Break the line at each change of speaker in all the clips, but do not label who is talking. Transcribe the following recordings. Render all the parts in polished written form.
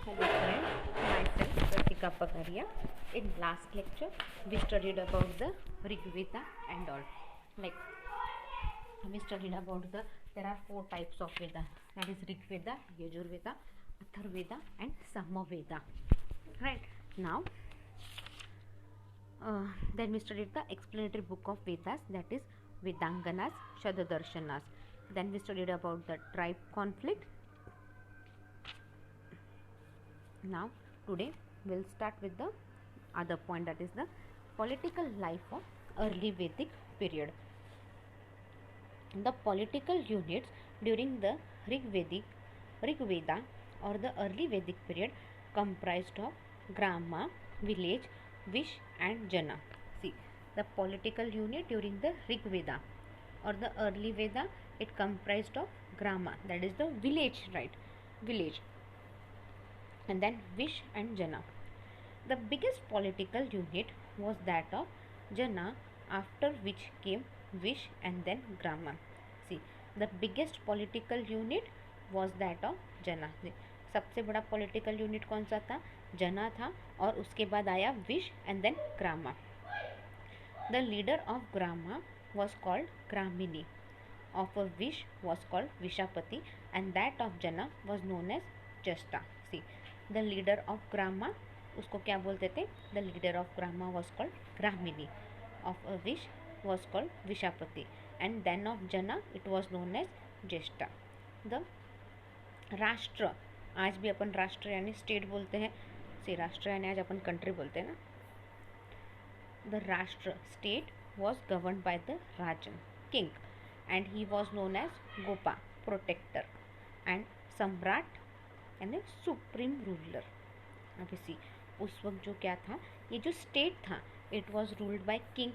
Hello friends, myself Pratika Pagaria. In last lecture, we studied about the Rig Veda and all. Like we studied about there are four types of Veda. That is Rig Veda, Yajur Veda, Athar Veda, and Sama Veda. Right now, then we studied the explanatory book of Vedas, that is Vedanganas, Shadadarshanas. Then we studied about the tribe conflict. Now today we'll start with the other point, that is the political life of early Vedic period. The political units during the Rig Veda or the early Vedic period comprised of Grama, village, Vish and Jana. See, the political unit during the Rig Veda or the early Veda, it comprised of Grama, that is the village, right? Village, and then Vish and Jana. The biggest political unit was that of Jana, after which came Vish and then Grama. See, the biggest political unit was that of Jana. सबसे बड़ा political unit कौन सा था? जना था, और उसके बाद आया vish and then grama. The leader of grama was called gramani, of a vish was called vishpati, and that of jana was known as jyeshtha. See, the leader of grama, उसको क्या बोलते थे? The leader of grama was called gramani, of a vish was called vishpati, and then of jana it was known as jyeshtha. The rashtra, आज भी अपन राष्ट्र यानी state बोलते हैं. सी, राष्ट्र यानी आज अपन कंट्री बोलते हैं ना. The rashtra state was govern by the rajan king, and he was known as gopa, protector, and samrat यानी सुप्रीम रूलर. अभी सी, उस वक्त जो क्या था, ये जो स्टेट था, it was ruled by king.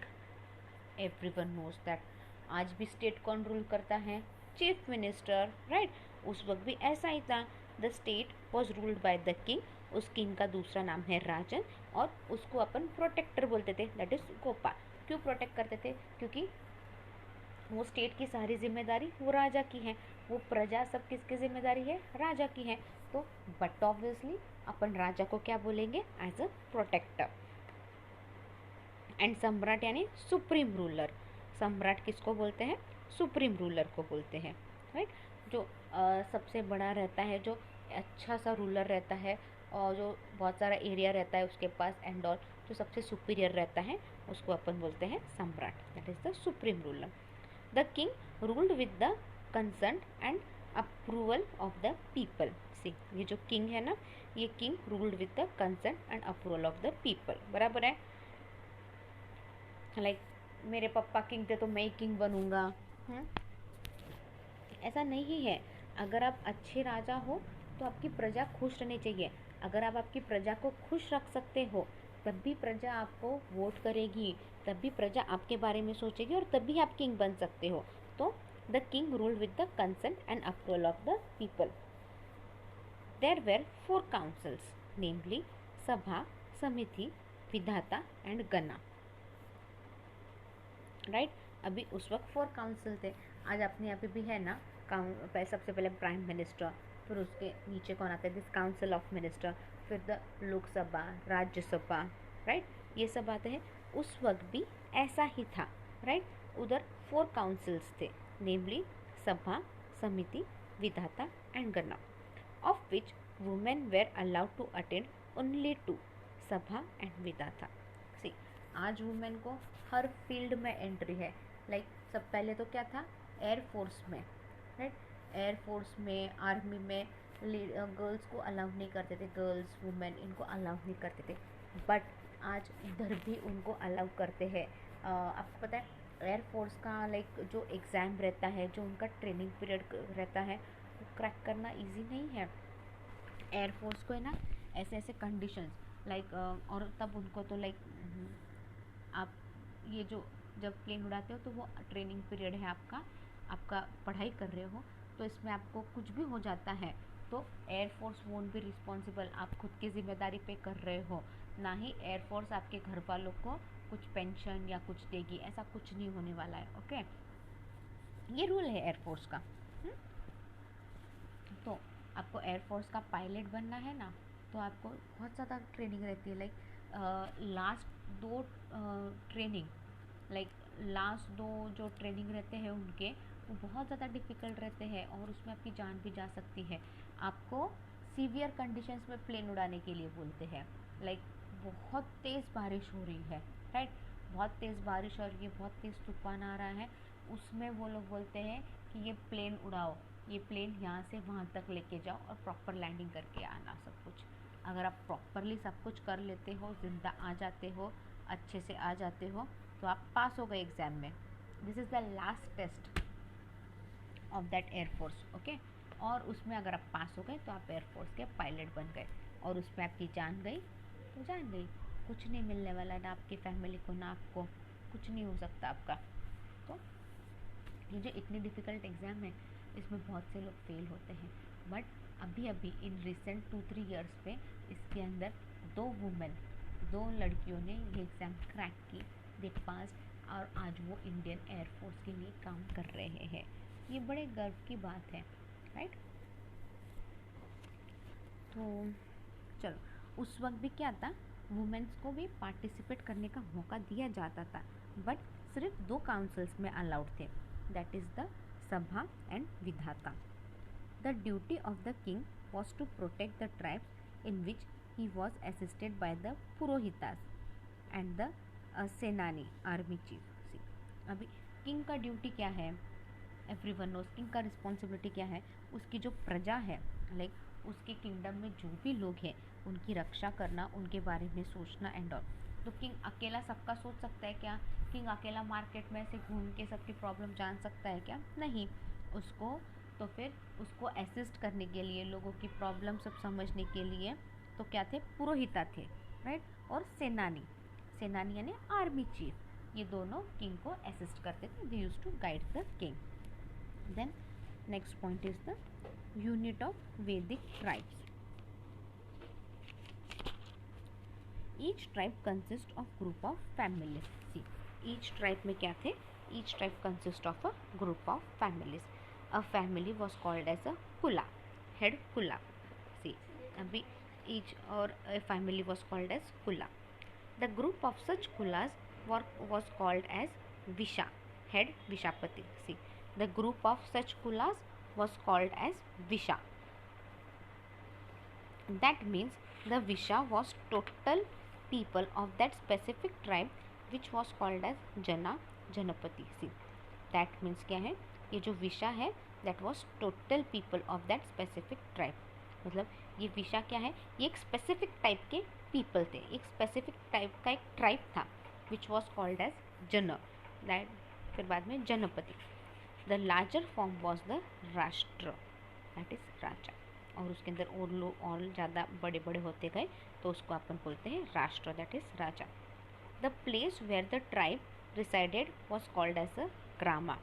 Everyone knows that. आज भी स्टेट कौन रूल करता है? Chief minister, right. उस वक्त भी ऐसा ही था. The state was ruled by the king. उस किंग का दूसरा नाम है राजन, और उसको अपन प्रोटेक्टर बोलते थे, दैट इज गोपा. क्यों प्रोटेक्ट करते थे? क्योंकि वो स्टेट की सारी जिम्मेदारी वो राजा की है, वो प्रजा सब किसकी जिम्मेदारी है? राजा की है. तो बट ऑब्वियसली अपन राजा को क्या बोलेंगे? As a protector. And samrat यानी सुप्रीम रूलर. सम्राट किसको बोलते हैं? सुप्रीम रूलर को बोलते हैं, राइट. जो सबसे बड़ा रहता है, जो अच्छा सा रूलर रहता है, और जो बहुत सारा एरिया रहता है उसके पास एंड ऑल, जो सबसे सुपीरियर रहता है, उसको अपन बोलते हैं सम्राट, that is the supreme ruler. The king ruled with the consent and approval of the people. See, ये जो किंग है ना, ये king ruled with the consent and approval of the people. बराबर है. लाइक मेरे पापा किंग थे तो मैं ही किंग बनूंगा. ऐसा नहीं है. अगर आप अच्छे राजा हो तो आपकी प्रजा खुश रहनी चाहिए. अगर आप आपकी प्रजा को खुश रख सकते हो, तब भी प्रजा आपको वोट करेगी, तब भी प्रजा आपके बारे में सोचेगी, और तब भी आप किंग बन सकते हो. तो the king ruled with the consent and approval of the people. There were 4 councils, namely sabha, samiti, विधाता एंड गणा, राइट. अभी उस वक्त 4 काउंसिल थे. आज अपने यहाँ पे भी है ना. सबसे पहले प्राइम मिनिस्टर, फिर उसके नीचे कौन आता है? दिस काउंसिल ऑफ मिनिस्टर, फिर द लोकसभा, राज्यसभा, राइट. ये सब आते हैं. उस वक्त भी ऐसा ही था, राइट. उधर 4 काउंसिल्स थे, नेमली सभा, समिति, विधाता एंड गणा, of which women were allowed to attend only 2, सभा एंड विधाता. सी, आज वुमेन को हर फील्ड में एंट्री है. लाइक सब पहले तो क्या था? एयरफोर्स में, राइट. एयरफोर्स में, आर्मी में गर्ल्स को अलाउ नहीं करते थे. गर्ल्स, वुमेन, इनको अलाउ नहीं करते थे. बट आज इधर भी उनको अलाउ करते हैं. आपको पता है एयरफोर्स का लाइक जो एग्ज़ाम रहता है, जो उनका ट्रेनिंग पीरियड रहता है, वो क्रैक करना इजी नहीं है. एयरफोर्स को है ना ऐसे ऐसे कंडीशंस लाइक, और तब उनको तो लाइक आप ये जो जब प्लेन उड़ाते हो तो वो ट्रेनिंग पीरियड है आपका पढ़ाई कर रहे हो, तो इसमें आपको कुछ भी हो जाता है तो एयरफोर्स वोंट बी रिस्पॉन्सिबल. आप खुद की जिम्मेदारी पे कर रहे हो, ना ही एयरफोर्स आपके घर वालों को कुछ पेंशन या कुछ देगी. ऐसा कुछ नहीं होने वाला है. ओके, ये रूल है एयरफोर्स का. तो आपको एयरफोर्स का पायलट बनना है ना, तो आपको बहुत ज़्यादा ट्रेनिंग रहती है, लाइक लास्ट दो ट्रेनिंग लास्ट दो जो ट्रेनिंग रहते हैं उनके, वो बहुत ज़्यादा डिफ़िकल्ट रहते हैं और उसमें आपकी जान भी जा सकती है। आपको सीवियर कंडीशंस में प्लेन उड़ाने के लिए बोलते हैं, लाइक बहुत तेज़ बारिश हो रही है, राइट, बहुत तेज़ बारिश और ये बहुत तेज़ तूफान आ रहा है, उसमें वो लोग बोलते हैं कि ये प्लेन उड़ाओ, ये प्लेन यहाँ से वहाँ तक लेके जाओ और प्रॉपर लैंडिंग करके आना सब कुछ। अगर आप प्रॉपरली सब कुछ कर लेते हो, ज़िंदा आ जाते हो, अच्छे से आ जाते हो, तो आप पास हो गए एग्ज़ाम में। This is the last test of that air force, okay. और उसमें अगर आप पास हो गए तो आप एयरफोर्स के पायलट बन गए, और उसमें आपकी जान गई तो जान गई, कुछ नहीं मिलने वाला, ना आपकी फैमिली को ना आपको, कुछ नहीं हो सकता आपका। तो ये जो इतनी डिफ़िकल्ट एग्ज़ाम है, इसमें बहुत से लोग फेल होते हैं, बट अभी अभी इन रिसेंट 2-3 ईयर्स पे इसके अंदर 2 लड़कियों ने ये एग्ज़ाम क्रैक की, दे पास, और आज वो इंडियन एयरफोर्स के लिए काम कर रहे हैं। ये बड़े गर्व की बात है, राइट। तो चलो, उस वक्त भी क्या था, वुमेन्स को भी पार्टिसिपेट करने का मौका दिया जाता था, बट सिर्फ 2 काउंसिल्स में अलाउड थे, that is the sabha and vidhata. The duty of the king was to protect the tribes in which he was assisted by the purohitas and the senani army chief. अभी किंग का ड्यूटी क्या है, एवरीवन नोस, किंग का responsibility क्या है, उसकी जो प्रजा है, लाइक उसके किंगडम में जो भी लोग हैं उनकी रक्षा करना, उनके बारे में सोचना एंड ऑल। तो किंग अकेला सबका सोच सकता है क्या? किंग अकेला मार्केट में से घूम के सबकी प्रॉब्लम जान सकता है क्या? नहीं। उसको तो फिर उसको असिस्ट करने के लिए, लोगों की प्रॉब्लम सब समझने के लिए, तो क्या थे, पुरोहिता थे, राइट, और सेनानी, सेनानी यानी आर्मी चीफ, ये दोनों किंग को असिस्ट करते थे, they used to guide the king. Then next point is the unit of Vedic tribes. Each tribe consist of group of families. See, each tribe में क्या थे, each tribe consist of a group of families. A family was called as a kula, head कुला। सी, अभी each और a family was called as kula. The group of such kulas was called as visha, head vishapati. See, the group of such kulas was called as visha. That means the visha was total people of that specific tribe which was called as jana, janapati. See, that means क्या है, ये जो विशा है that was total people of that specific tribe। मतलब ये विशा क्या है, ये एक स्पेसिफिक टाइप के पीपल थे, एक स्पेसिफिक टाइप का एक ट्राइब था which was called as jana, that फिर बाद में janapati. The larger form was the rashtra, that is raja, और उसके अंदर और लोग और ज़्यादा बड़े बड़े होते गए तो उसको अपन बोलते हैं राष्ट्र, that is raja. The place where the tribe resided was called as a grama.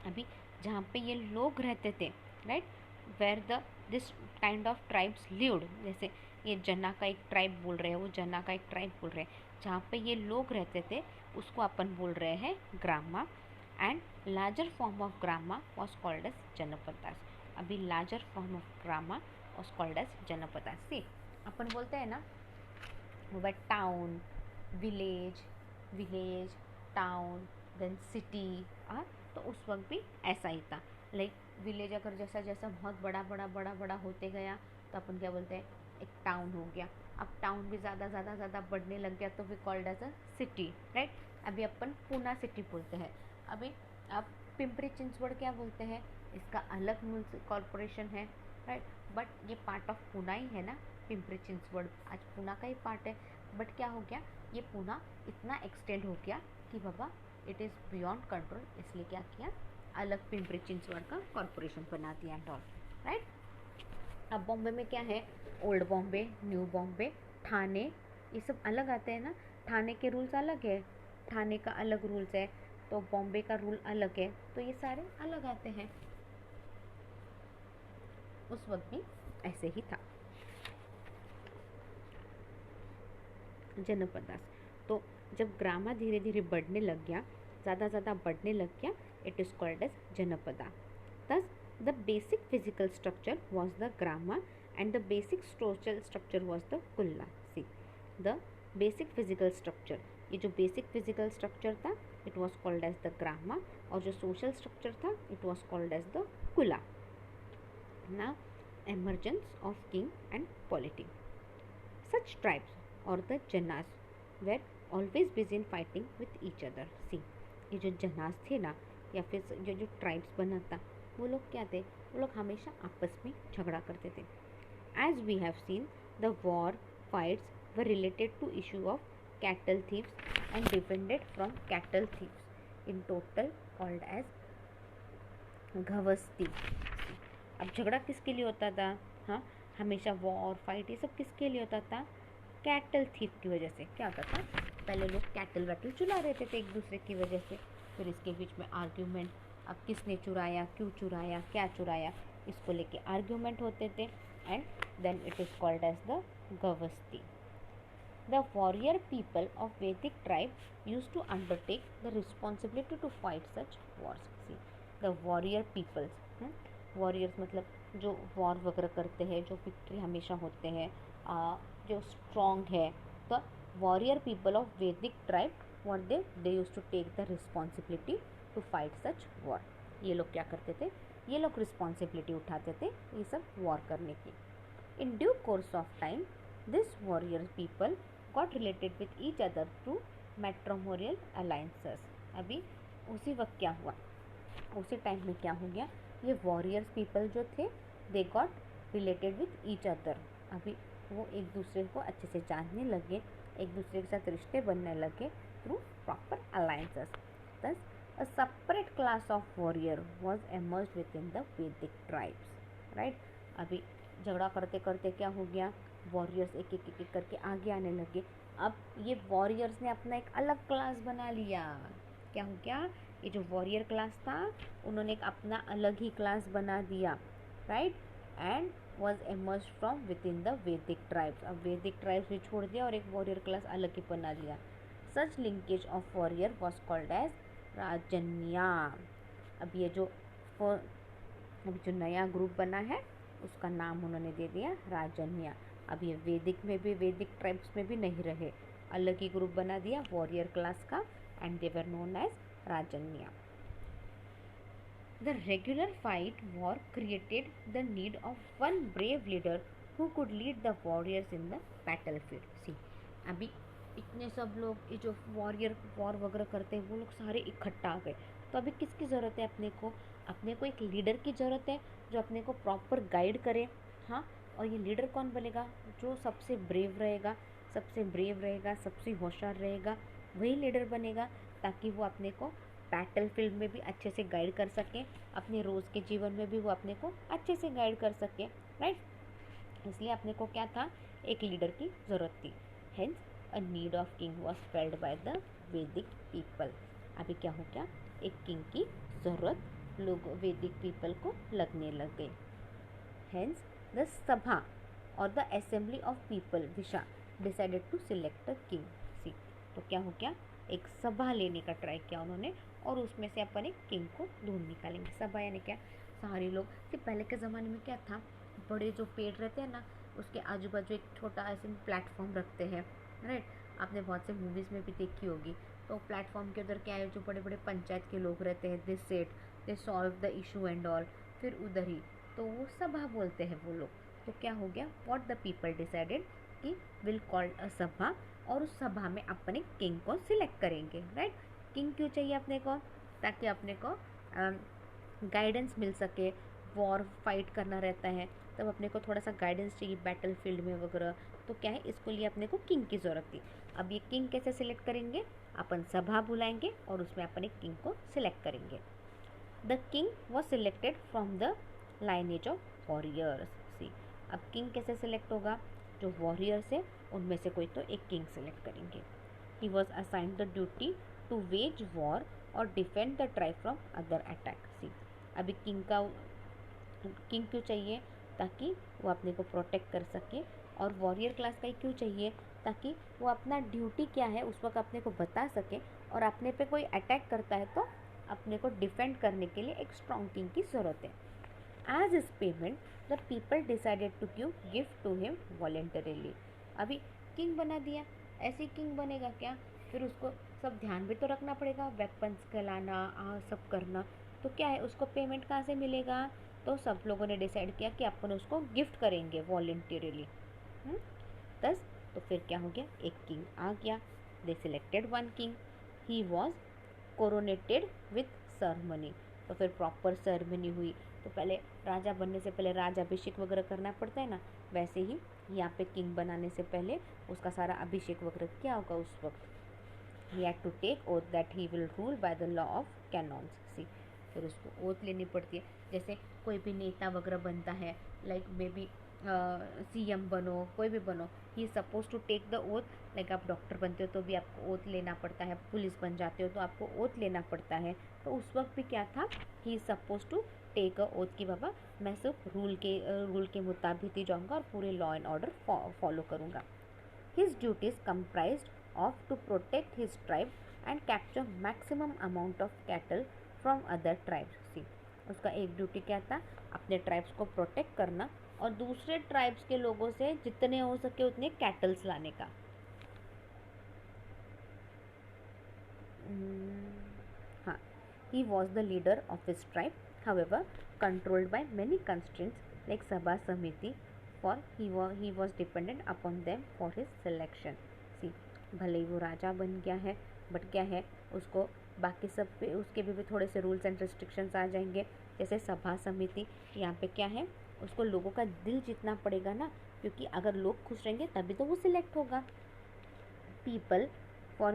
अभी जहाँ पे ये लोग रहते थे, right, where the this kind of tribes lived, जैसे ये जना का एक ट्राइब बोल रहे हैं, वो जना का एक ट्राइब बोल रहे हैं, जहाँ पे ये लोग रहते थे उसको अपन बोल रहे हैं ग्रामा। And larger form of grama was called as janapadas. अभी larger form of grama was called as janapadas. See, अपन बोलते हैं ना वो town, village, village, town, then city, तो उस वक्त भी ऐसा ही था। लाइक विलेज अगर जैसा जैसा बहुत बड़ा बड़ा बड़ा बड़ा होते गया तो अपन क्या बोलते हैं, एक टाउन हो गया। अब टाउन भी ज़्यादा बढ़ने लग गया तो फिर called as a city, right. अभी अपन पूना सिटी बोलते हैं। अभी अब पिंपरी चिंचवड़ क्या बोलते हैं, इसका अलग कॉरपोरेशन है, राइट, बट ये पार्ट ऑफ पूना ही है ना, पिंपरी चिंचवड़ आज पूना का ही पार्ट है। बट क्या हो गया, ये पूना इतना एक्सटेंड हो गया कि बाबा इट इज़ बियॉन्ड कंट्रोल, इसलिए क्या किया, अलग पिंपरी चिंचवड़ का कॉरपोरेशन बना दिया एंड ऑल, राइट। अब बॉम्बे में क्या है, ओल्ड बॉम्बे, न्यू बॉम्बे, ठाणे, ये सब अलग आते हैं ना। ठाणे के रूल्स अलग है, ठाणे का अलग रूल्स है, तो बॉम्बे का रूल अलग है, तो ये सारे अलग आते हैं। उस वक्त भी ऐसे ही था। जनपदास, तो जब ग्रामा धीरे धीरे बढ़ने लग गया, ज़्यादा बढ़ने लग गया, it is called as janapada. Thus, the basic physical structure was the grama and the basic social structure was the kulla. See, the basic physical structure, ये जो basic physical structure था it was called as the grama, और जो social structure था it was called as the kulla. Now emergence of king and polity. Such tribes or the janas were always busy in fighting with each other. See, ये जो जनास थे ना, या फिर जो ट्राइब्स बना था, वो लोग क्या थे, वो लोग हमेशा आपस में झगड़ा करते थे. As we have seen, the war fights were related to issue of cattle thieves and depended from cattle thieves, in total called as घवस्ती. अब झगड़ा किसके लिए होता था? हाँ, हमेशा वॉर फाइट ये सब किसके लिए होता था? कैटल थीफ की वजह से. क्या होता था, पहले लोग कैटल वैटल चुरा रहते थे एक दूसरे की वजह से, फिर इसके बीच में आर्ग्यूमेंट, अब किसने चुराया, क्यों चुराया, क्या चुराया, इसको लेके आर्ग्यूमेंट होते थे, and then it is called as the gavishti. The warrior people of Vedic tribe used to undertake the responsibility to fight such wars. See, the warrior peoples, warriors मतलब जो वॉर वगैरह करते हैं, जो विक्ट्री हमेशा होते हैं, जो स्ट्रॉन्ग है. तो warrior people of Vedic tribe what they used to take the responsibility to fight such war. ये लोग क्या करते थे, ये लोग रिस्पॉन्सिबिलिटी उठाते थे ये सब वॉर करने की. In due course of time this warrior people got related with each other through matrimonial alliances. अभी उसी वक्त क्या हुआ, उसी टाइम में क्या हो गया, ये वॉरियर्स पीपल जो थे they got related with each other. अभी वो एक दूसरे को अच्छे से जानने लगे, एक दूसरे के साथ रिश्ते बनने लगे through proper alliances. Thus a separate class of warrior was emerged within the Vedic tribes. Right, अभी झगड़ा करते करते क्या हो गया, वॉरियर्स एक एक करके आगे आने लगे. अब ये वॉरियर्स ने अपना एक अलग क्लास बना लिया. क्या हो गया, ये जो वॉरियर क्लास था उन्होंने एक अपना अलग ही क्लास बना दिया. Right, and was emerge from with in the Vedic tribes. अब वैदिक ट्राइब्स भी छोड़ दिया और एक वॉरियर क्लास अलग ही बना लिया. Such linkage of warrior was called as rajanya. अब ये जो नया ग्रुप बना है उसका नाम उन्होंने दे दिया राजन्या. अब ये वैदिक में भी, वैदिक ट्राइब्स में भी नहीं रहे, अलग ही ग्रुप बना दिया वॉरियर क्लास का, and they were known as rajanya. The regular fight war created the need of one brave leader who could lead the warriors in the battlefield. See, अभी इतने सब लोग ये जो वॉरियर वॉर वगैरह करते हैं वो लोग सारे इकट्ठा आ गए. तो अभी किसकी ज़रूरत है अपने को एक लीडर की ज़रूरत है जो अपने को प्रॉपर गाइड करे. हाँ, और ये लीडर कौन बनेगा, जो सबसे ब्रेव रहेगा, सबसे होशियार रहेगा, वही लीडर बनेगा, ताकि वो अपने को बैटल फील्ड में भी अच्छे से गाइड कर सके, अपने रोज़ के जीवन में भी वो अपने को अच्छे से गाइड कर सके. राइट, इसलिए अपने को क्या था, एक लीडर की ज़रूरत थी. Hence a need of king was failed by the वैदिक पीपल. अभी क्या हो गया, एक किंग की ज़रूरत लोग वैदिक पीपल को लगने लग गई. हेंस द सभा और the assembly of people visha decided to select a king. See, तो क्या हो गया, एक सभा लेने का ट्राई किया उन्होंने, और उसमें से अपन एक किंग को ढूंढ निकालेंगे. सभा यानी क्या, सारे लोग. पहले के ज़माने में क्या था, बड़े जो पेड़ रहते हैं ना उसके आजू बाजू एक छोटा ऐसे प्लेटफॉर्म रखते हैं. राइट, आपने बहुत से मूवीज़ में भी देखी होगी. तो प्लेटफॉर्म के उधर क्या है, जो बड़े बड़े पंचायत के लोग रहते हैं, they set, they solve the issue and all, फिर उधर ही तो वो सभा बोलते हैं वो लोग. तो क्या हो गया, व्हाट द पीपल डिसाइडेड कि विल कॉल अ सभा, और उस सभा में अपने किंग को सिलेक्ट करेंगे. राइट, किंग क्यों चाहिए अपने को, ताकि अपने को गाइडेंस मिल सके. वॉर फाइट करना रहता है तब अपने को थोड़ा सा गाइडेंस चाहिए बैटल फील्ड में वगैरह. तो क्या है, इसको लिए अपने को किंग की ज़रूरत थी. अब ये किंग कैसे सिलेक्ट करेंगे, अपन सभा बुलाएंगे और उसमें अपन एक किंग को सिलेक्ट करेंगे. The king was selected from the lineage of warriors. See, अब किंग कैसे सिलेक्ट होगा, जो वॉरियर्स है उनमें से कोई तो एक किंग सिलेक्ट करेंगे. He was assigned the duty to wage war और defend the tribe from other attack. See, अभी किंग क्यों चाहिए, ताकि वो अपने को प्रोटेक्ट कर सके. और वॉरियर क्लास का ही क्यों चाहिए, ताकि वो अपना ड्यूटी क्या है उस वक्त अपने को बता सके, और अपने पे कोई अटैक करता है तो अपने को डिफेंड करने के लिए एक स्ट्रॉन्ग किंग की ज़रूरत है. As his payment, the people decided to give gift to him voluntarily. अभी किंग बना दिया, ऐसे किंग बनेगा क्या, फिर उसको सब ध्यान भी तो रखना पड़ेगा, वेपन्स कहलाना सब करना, तो क्या है उसको पेमेंट कहाँ से मिलेगा, तो सब लोगों ने डिसाइड किया कि अपन उसको गिफ्ट करेंगे वॉलेंटरली। दस तो फिर क्या हो गया, एक किंग आ गया। They selected one king, he was coronated with ceremony. तो फिर प्रॉपर सेरेमनी हुई। तो पहले राजा बनने से पहले राजाभिषेक वगैरह करना पड़ता है ना, वैसे ही यहाँ पे किंग बनाने से पहले उसका सारा अभिषेक वगैरह क्या होगा उस वक्त। He had to take oath that he will rule by the law of canons. See फिर उसको ओथ लेनी पड़ती है। जैसे कोई भी नेता वगैरह बनता है, लाइक मे बी CM बनो, कोई भी बनो, he suppose to take the oath. Like आप डॉक्टर बनते हो तो भी आपको ओथ लेना पड़ता है, पुलिस बन जाते हो तो आपको ओथ लेना पड़ता है। तो उस वक्त भी क्या था, he suppose to take a oath कि बाबा मैं सिर्फ रूल के मुताबिक ही जाऊँगा और पूरे लॉ एंड ऑर्डर फॉलो करूँगा। His duties comprised of to protect his tribe and capture maximum amount of cattle from other tribes. See उसका एक ड्यूटी क्या था, अपने ट्राइब्स को प्रोटेक्ट करना और दूसरे ट्राइब्स के लोगों से जितने हो सके उतने कैटल्स लाने का। हाँ, he was the leader of his tribe, however controlled by many constraints like sabha samiti, for he was dependent upon them for his selection. See, भले ही वो राजा बन गया है, बट क्या है उसको बाकी सब पे उसके भी थोड़े से रूल्स एंड रिस्ट्रिक्शंस आ जाएंगे। जैसे सभा समिति, यहाँ पे क्या है उसको लोगों का दिल जीतना पड़ेगा ना, क्योंकि अगर लोग खुश रहेंगे तभी तो वो सिलेक्ट होगा। People for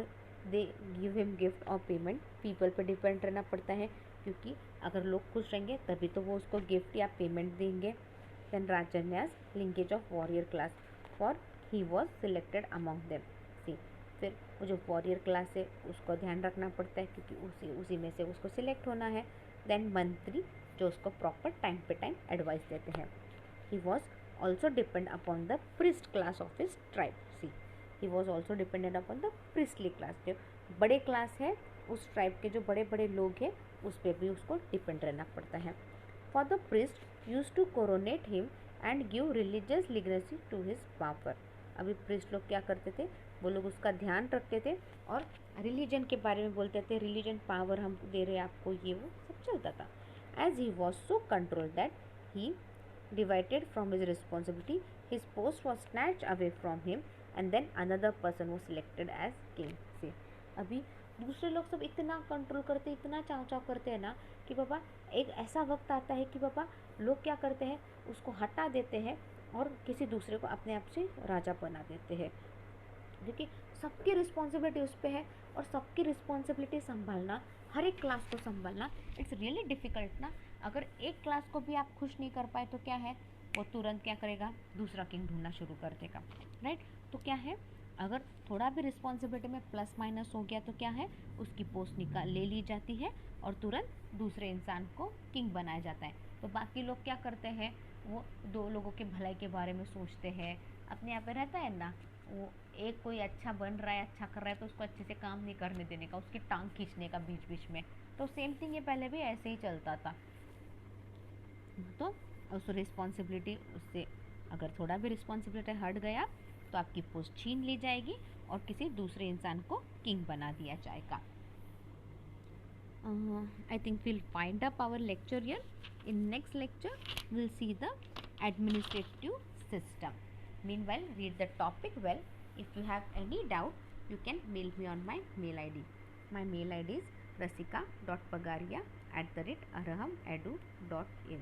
they give him gift और पेमेंट, पीपल पे डिपेंड रहना पड़ता है, क्योंकि अगर लोग खुश रहेंगे तभी तो वो उसको गिफ्ट या पेमेंट देंगे। Then rajanyas linkage of warrior class, for he was selected among them. See फिर वो जो वॉरियर क्लास है उसको ध्यान रखना पड़ता है, क्योंकि उसी में से उसको सिलेक्ट होना है। देन मंत्री जो उसको प्रॉपर टाइम पे टाइम एडवाइस देते हैं। He was also depend upon the priest class of his tribe. See he was also dependent upon the priestly class, जो बड़े क्लास है उस ट्राइब के जो बड़े बड़े लोग हैं उस पर भी उसको डिपेंड रहना पड़ता है। For the priest use to coronate him and give religious legitimacy to his power. अभी प्रिस्ट लोग क्या करते थे, वो लोग उसका ध्यान रखते थे और रिलीजन के बारे में बोलते थे, रिलीजन पावर हम दे रहे हैं आपको, ये वो सब चलता था। As he was so control that he divided from his responsibility, his post was snatched away from him and then another person was selected as king. से अभी दूसरे लोग सब इतना कंट्रोल करते, इतना चाव चाव करते हैं ना कि बाबा एक ऐसा वक्त आता है कि बाबा लोग क्या करते हैं उसको हटा देते हैं और किसी दूसरे को अपने आप से राजा बना देते हैं, क्योंकि सबकी रिस्पॉन्सिबिलिटी उस पर है और सबकी रिस्पॉन्सिबिलिटी संभालना, हर एक क्लास को संभालना, इट्स रियली डिफ़िकल्ट ना। अगर एक क्लास को भी आप खुश नहीं कर पाए तो क्या है, वो तुरंत क्या करेगा, दूसरा किंग ढूंढना शुरू कर देगा, राइट। तो क्या है, अगर थोड़ा भी रिस्पॉन्सिबिलिटी में प्लस माइनस हो गया तो क्या है, उसकी पोस्ट ले ली जाती है और तुरंत दूसरे इंसान को किंग बनाया जाता है। तो बाकी लोग क्या करते हैं, वो दो लोगों के भलाई के बारे में सोचते हैं, अपने यहाँ पे रहता है ना, वो एक कोई अच्छा बन रहा है, अच्छा कर रहा है तो उसको अच्छे से काम नहीं करने देने का, उसकी टांग खींचने का बीच बीच में। तो सेम थिंग ये पहले भी ऐसे ही चलता था। तो उस रिस्पॉन्सिबिलिटी उससे अगर थोड़ा भी रिस्पॉन्सिबिलिटी हट गया तो आपकी पोस्ट छीन ली जाएगी और किसी दूसरे इंसान को किंग बना दिया जाएगा। I think we'll wind up our lecture here. In next lecture, we'll see the administrative system. Meanwhile, read the topic well. If you have any doubt, you can mail me on my mail ID. My mail ID is rasika.pagaria@arahamedu.in.